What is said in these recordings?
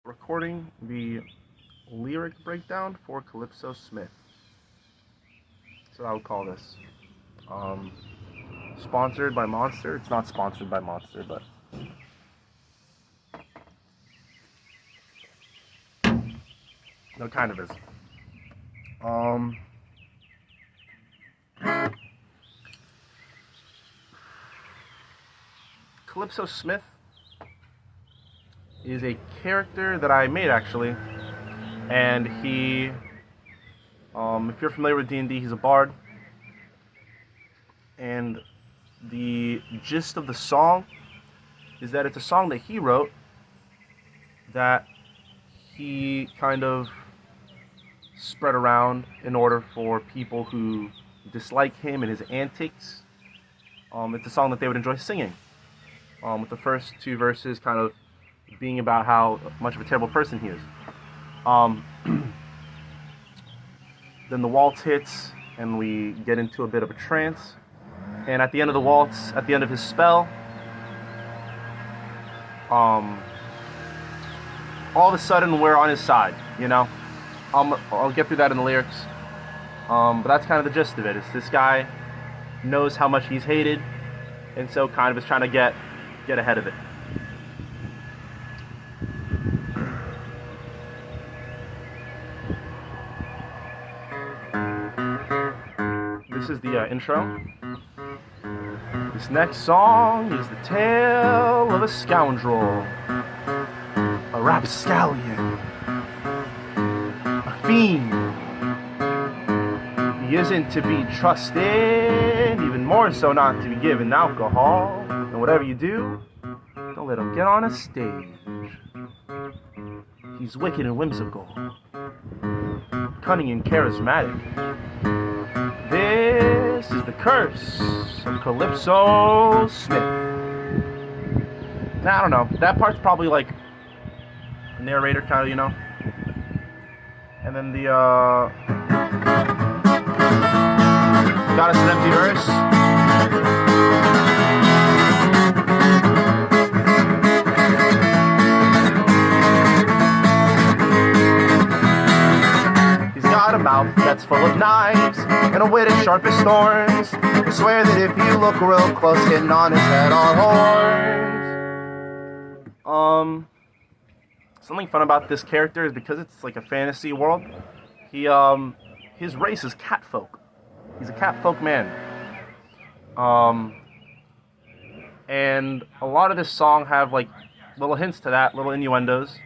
Recording the lyric breakdown for Calypso Smith. That's what I would call this. Sponsored by Monster. It's not sponsored by Monster, but no, it kind of is. Calypso Smith is a character that I made, actually, and he, if you're familiar with D&D, he's a bard, and the gist of the song is that it's a song that he wrote that he kind of spread around in order for people who dislike him and his antics. It's a song that they would enjoy singing, with the first two verses kind of being about how much of a terrible person he is. Then the waltz hits, and we get into a bit of a trance. And at the end of the waltz, at the end of his spell, all of a sudden we're on his side, you know? I'll get through that in the lyrics. But that's kind of the gist of it. It's this guy knows how much he's hated, and so kind of is trying to get ahead of it. This is the intro. This next song is the tale of a scoundrel, a rapscallion, a fiend. He isn't to be trusted, even more so not to be given alcohol. And whatever you do, don't let him get on a stage. He's wicked and whimsical, cunning and charismatic. This is the Curse of Calypso Smith. Now, I don't know. That part's probably like a narrator kind of, you know. And then the got us an empty verse. A mouth that's full of knives and a wit as sharp as thorns. I swear that if you look real close, hidden on his head are horns. Something fun about this character is because it's like a fantasy world. His race is catfolk. He's a catfolk man. And a lot of this song have like little hints to that, little innuendos.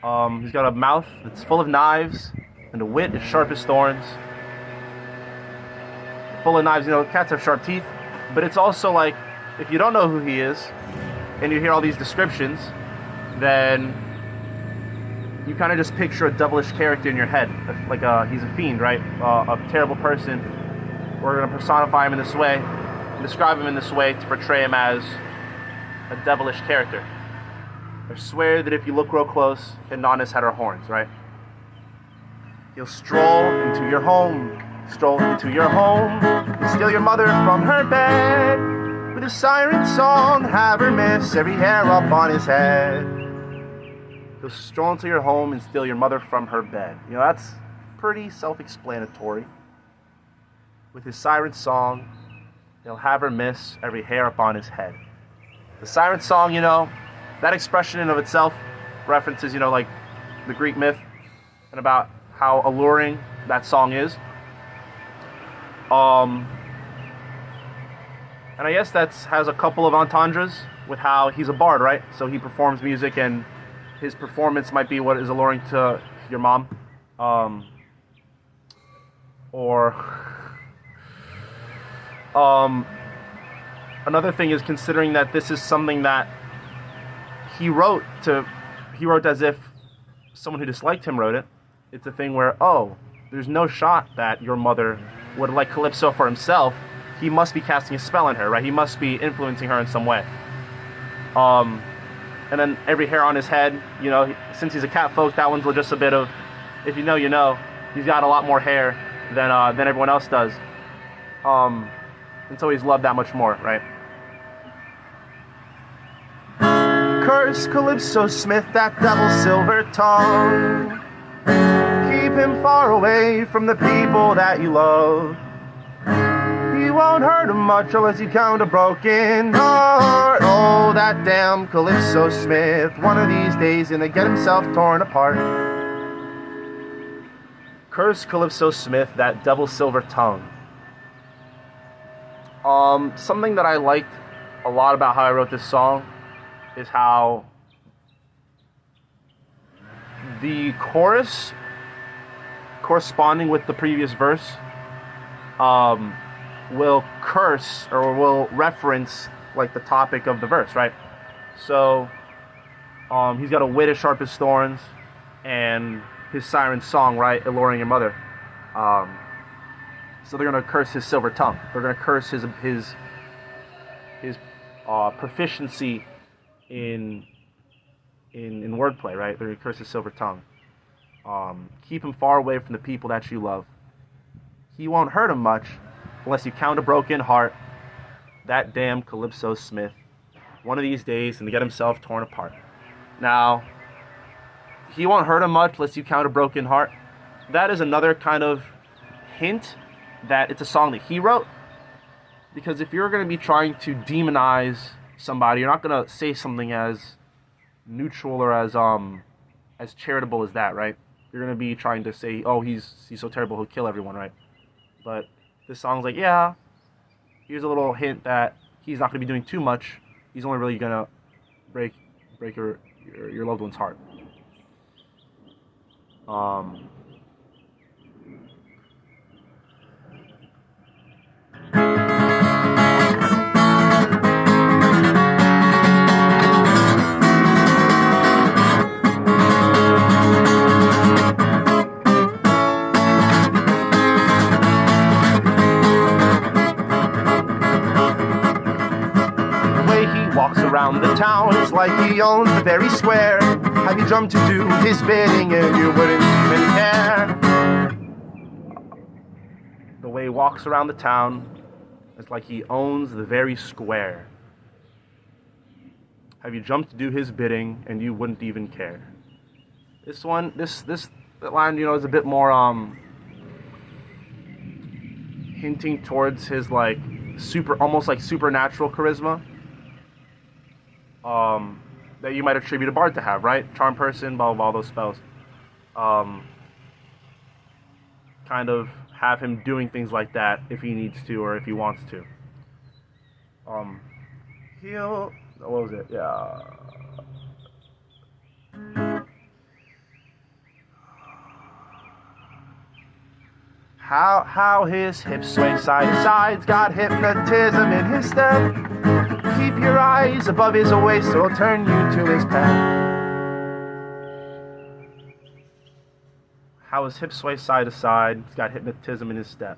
He's got a mouth that's full of knives and a wit as sharp as thorns. Full of knives, you know, cats have sharp teeth. But it's also like, if you don't know who he is, and you hear all these descriptions, then you kind of just picture a devilish character in your head. Like he's a fiend, right? A terrible person. We're going to personify him in this way, and describe him in this way to portray him as a devilish character. I swear that if you look real close, hidden on his head are horns, right? He'll stroll into your home, and steal your mother from her bed. With a siren song, have her miss every hair up on his head. He'll stroll into your home and steal your mother from her bed. You know, that's pretty self-explanatory. With his siren song, he'll have her miss every hair up on his head. The siren song, you know, that expression in of itself references, you know, like the Greek myth and about how alluring that song is. And I guess that has a couple of entendres with how he's a bard, right? So he performs music, and his performance might be what is alluring to your mom. Another thing is considering that this is something that he wrote as if someone who disliked him wrote it. It's a thing where, oh, there's no shot that your mother would like Calypso for himself. He must be casting a spell on her, right? He must be influencing her in some way. And then every hair on his head, you know, since he's a catfolk, that one's just a bit of, if you know, you know. He's got a lot more hair than everyone else does. And so he's loved that much more, right? Curse Calypso Smith, that devil's silver tongue. Keep him far away from the people that you love. He won't hurt him much unless you count a broken heart. Oh, that damn Calypso Smith, one of these days gonna get himself torn apart. Curse Calypso Smith, that devil's silver tongue. Something that I liked a lot about how I wrote this song is how the chorus corresponding with the previous verse will curse or will reference like the topic of the verse, right? So he's got a wit as sharp as thorns, and his siren song, right, alluring your mother. So they're gonna curse his silver tongue. They're gonna curse his proficiency in wordplay, right? They're gonna curse his silver tongue. Keep him far away from the people that you love. He won't hurt him much unless you count a broken heart. That damn Calypso Smith, one of these days, and to get himself torn apart. Now, he won't hurt him much unless you count a broken heart. That is another kind of hint that it's a song that he wrote. Because if you're going to be trying to demonize somebody, you're not going to say something as neutral or as charitable as that, right? You're going to be trying to say, oh, he's so terrible, he'll kill everyone, right? But this song's like, yeah, here's a little hint that he's not going to be doing too much. He's only really going to break your loved one's heart. Walks around the town, it's like he owns the very square. Have you jumped to do his bidding and you wouldn't even care? The way he walks around the town, it's like he owns the very square. Have you jumped to do his bidding and you wouldn't even care? This line, is a bit more hinting towards his like almost like supernatural charisma. That you might attribute a bard to have, right? Charm person, blah, blah, blah, all those spells. Kind of have him doing things like that if he needs to or if he wants to. What was it? Yeah. How his hips sway side to side's got hypnotism in his step. Keep your eyes above his waist, or he'll turn you to his pet. How his hips sway side to side, he's got hypnotism in his step.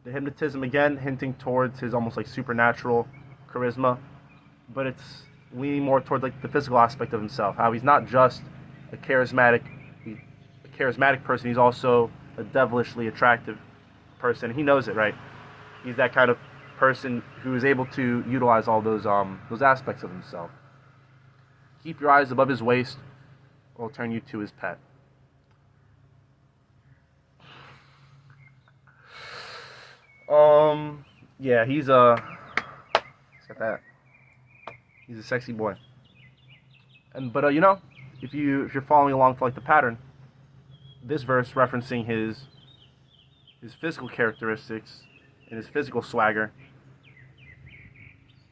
The hypnotism, again, hinting towards his almost like supernatural charisma, but it's leaning more towards like the physical aspect of himself. How he's not just a charismatic person, he's also a devilishly attractive person. He knows it, right? He's that kind of person who is able to utilize all those aspects of himself. Keep your eyes above his waist, or he'll turn you to his pet. Yeah, he's got that. He's a sexy boy. But if you're following along to like the pattern, this verse referencing his physical characteristics and his physical swagger.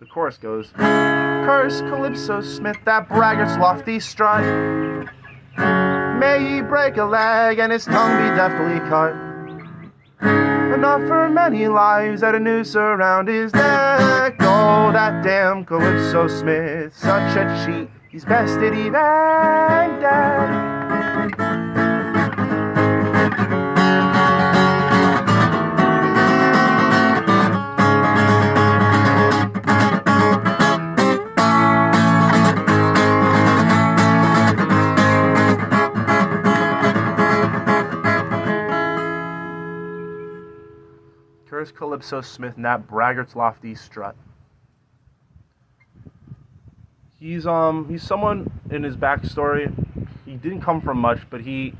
The chorus goes, Curse Calypso Smith, that braggart's lofty strut. May he break a leg and his tongue be deftly cut. Enough for many lives at a noose around his neck. Oh, that damn Calypso Smith, such a cheat, he's bested even dead. Curse Calypso Smith, and that braggart's lofty strut. He's someone in his backstory. He didn't come from much, but he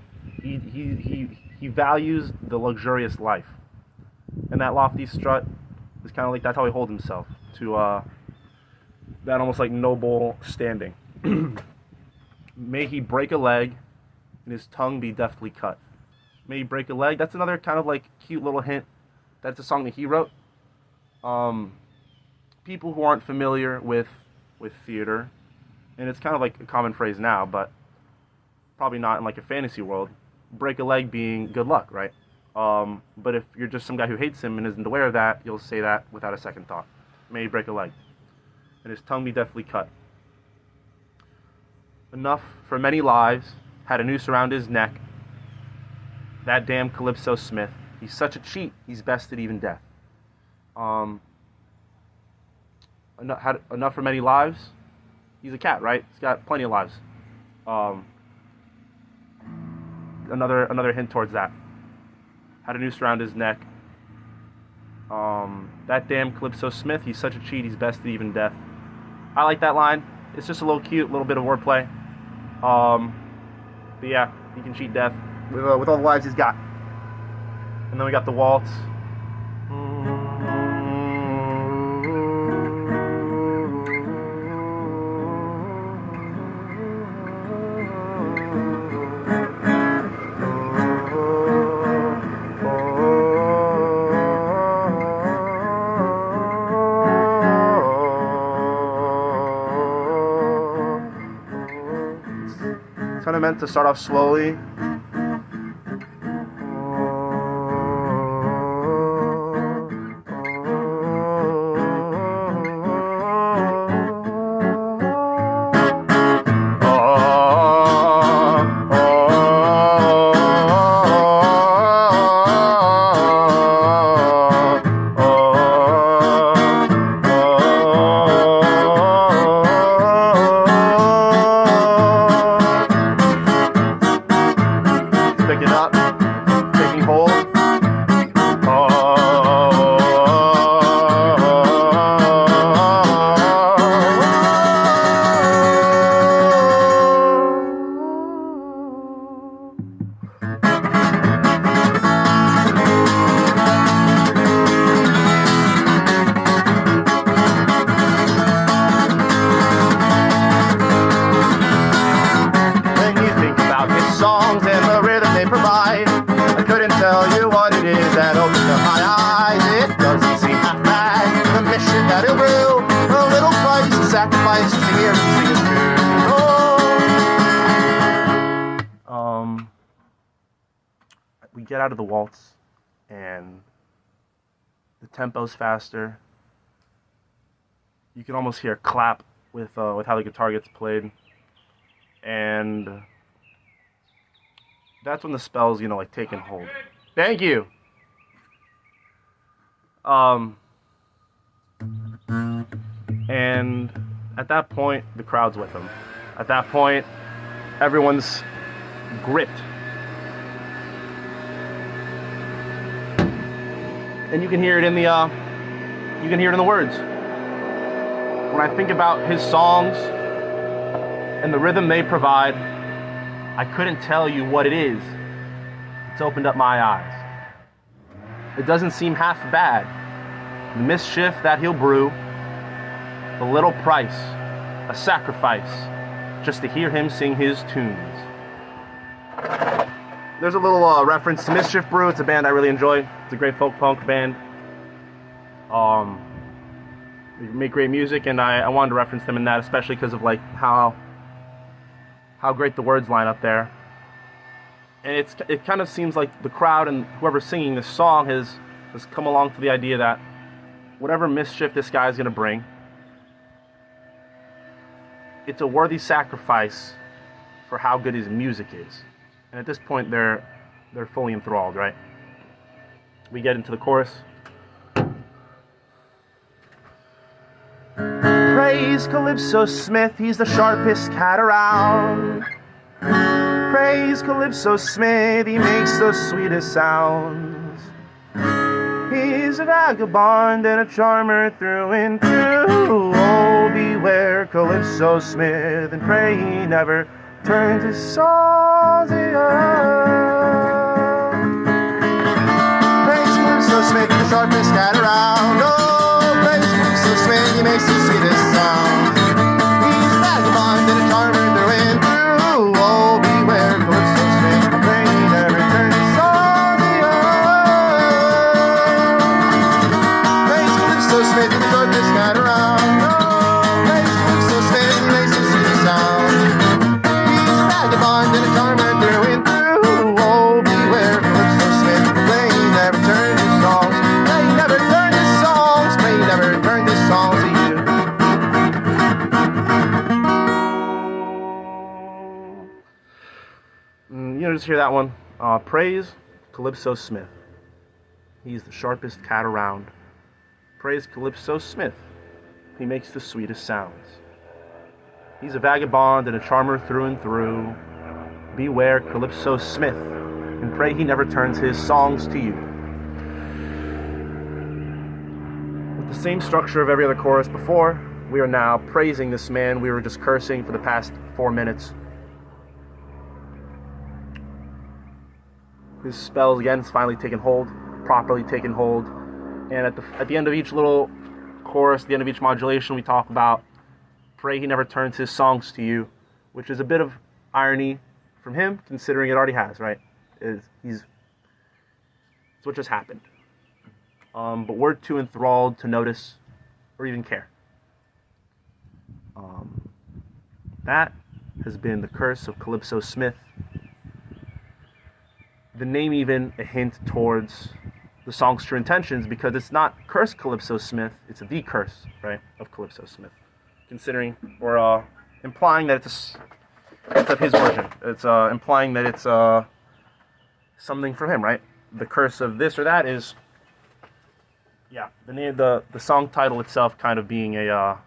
values the luxurious life, and that lofty strut is kind of like that's how he holds himself to that almost like noble standing. May he break a leg, and his tongue be deftly cut. May he break a leg. That's another kind of like cute little hint. That's a song that he wrote. People who aren't familiar with theater, and it's kind of like a common phrase now, but probably not in like a fantasy world. Break a leg being good luck, right? But if you're just some guy who hates him and isn't aware of that, you'll say that without a second thought. May he break a leg, and his tongue be deftly cut. Enough for many lives, had a noose around his neck. That damn Calypso Smith, he's such a cheat, he's bested even death. Had enough for many lives. He's a cat, right? He's got plenty of lives. Another hint towards that. Had a noose around his neck. That damn Calypso Smith, he's such a cheat, he's bested even death. I like that line. It's just a little cute, little bit of wordplay. But yeah, he can cheat death with all the lives he's got. And then we got the waltz. Kind of meant to start off slowly. Picking up, taking hold. When you think about his songs and the rhythm they provide, I couldn't tell you what it is that opens up my eyes. It doesn't seem half bad, the mission that he'll do, a little price, a sacrifice just to hear him sing his tune. We get out of the waltz, and the tempo's faster. You can almost hear a clap with how the guitar gets played, and that's when the spell's, like taking hold. Thank you. And at that point, the crowd's with him. At that point, everyone's gripped. And you can hear it in the words. When I think about his songs and the rhythm they provide, I couldn't tell you what it is. It's opened up my eyes. It doesn't seem half bad. The mischief that he'll brew, the little price, a sacrifice, just to hear him sing his tunes. There's a little reference to Mischief Brew. It's a band I really enjoy. It's a great folk punk band. They make great music, and I wanted to reference them in that, especially because of like how great the words line up there. And it kind of seems like the crowd and whoever's singing this song has come along to the idea that whatever mischief this guy is going to bring, it's a worthy sacrifice for how good his music is. And at this point, they're fully enthralled, right? We get into the chorus. Praise Calypso Smith, he's the sharpest cat around. Praise Calypso Smith, he makes the sweetest sounds. He's a vagabond and a charmer through and through. Oh, be beware Calypso Smith, and pray he never turns his songs the Praise Calypso Smith, the sharpest cat around. Oh, praise Calypso Smith, he makes the sweetest sound. He's a vagabond and a charmer through and through. Oh, beware Calypso Smith, and pray he never turns his songs the Praise Calypso Smith, the sharpest cat around. Vagabond and a charmer through and through. Oh, beware Calypso Smith, may he never turn his songs, may he never turn his songs, may he never turn his songs to you. You know, just hear that one. Praise Calypso Smith. He's the sharpest cat around. Praise Calypso Smith. He makes the sweetest sounds. He's a vagabond and a charmer through and through. Beware Calypso Smith, and pray he never turns his songs to you. With the same structure of every other chorus before, we are now praising this man we were just cursing for the past 4 minutes. His spell again is finally taken hold, properly taken hold. And at the end of each little chorus, the end of each modulation, we talk about pray he never turns his songs to you, which is a bit of irony from him, considering it already has, right? It's what just happened. But we're too enthralled to notice or even care. That has been the Curse of Calypso Smith. The name even a hint towards the song's true intentions, because it's not Curse Calypso Smith, it's the curse, right, of Calypso Smith. Considering or implying that it's of his origin. It's implying that it's something from him, right? The curse of this or that is, yeah, the song title itself kind of being a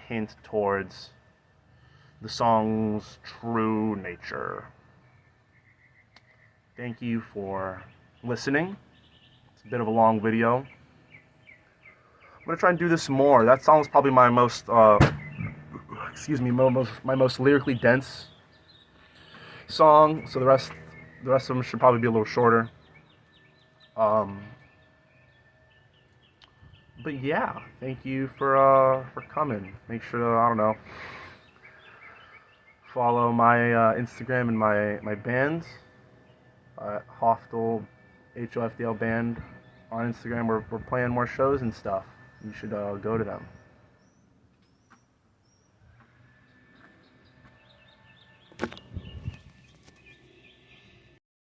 hint towards the song's true nature. Thank you for listening. It's a bit of a long video. I'm gonna try and do this more. That song's probably my most, my most lyrically dense song. So the rest of them should probably be a little shorter. But yeah, thank you for coming. Make sure to, I don't know, follow my Instagram and my bands. Hofdl, HOFDL band on Instagram. We're playing more shows and stuff. You should go to them.